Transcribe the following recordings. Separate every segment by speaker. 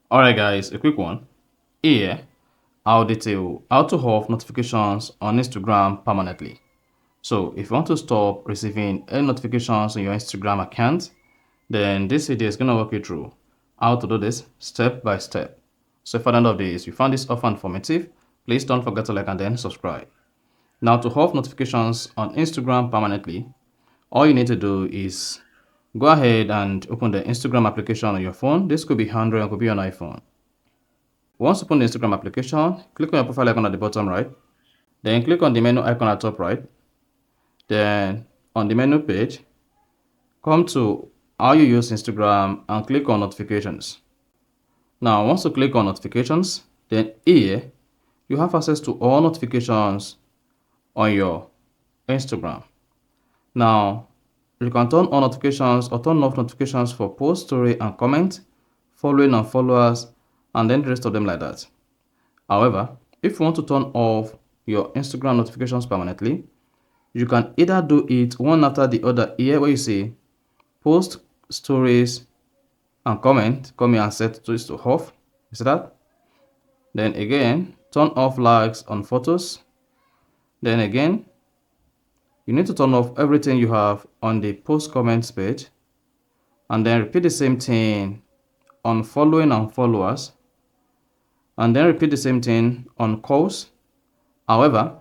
Speaker 1: Alright guys, a quick one. Here, I'll detail how to off notifications on Instagram permanently. So if you want to stop receiving any notifications on your Instagram account, then this video is going to walk you through how to do this step by step. So for the end of this, if you found this offer informative, please don't forget to like and then subscribe. Now to off notifications on Instagram permanently, all you need to do is go ahead and open the Instagram application on your phone. This could be Android or could be on iPhone. Once you open the Instagram application, click on your profile icon at the bottom right. Then click on the menu icon at top right. Then on the menu page, come to how you use Instagram and click on notifications. Now, once you click on notifications, then here you have access to all notifications on your Instagram. Now, you can turn on notifications or turn off notifications for post, story, and comment, following and followers, and then the rest of them like that. However, if you want to turn off your Instagram notifications permanently, you can either do it one after the other here where you see post, stories, and comment. Come here and set this to off. You see that? Then again, turn off likes on photos. Then again, you need to turn off everything you have on the post comments page. And then repeat the same thing on following and followers. And then repeat the same thing on calls. However,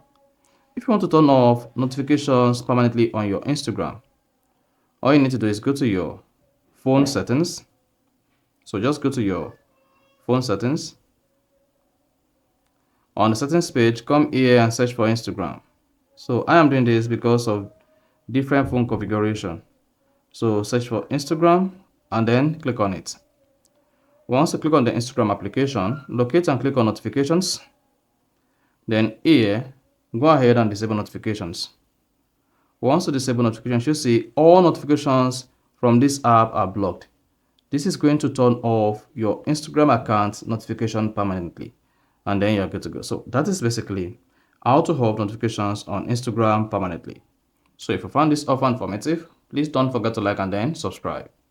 Speaker 1: if you want to turn off notifications permanently on your Instagram, all you need to do is go to your phone settings. So just go to your phone settings. On the settings page, come here and search for Instagram. So I am doing this because of different phone configuration. So search for Instagram and then click on it. Once you click on the Instagram application, locate and click on notifications. Then here, go ahead and disable notifications. Once you disable notifications, you see all notifications from this app are blocked. This is going to turn off your Instagram account notification permanently, and then you're good to go. So that is basically how to off notifications on Instagram permanently. So if you found this offer informative, please don't forget to like and then subscribe.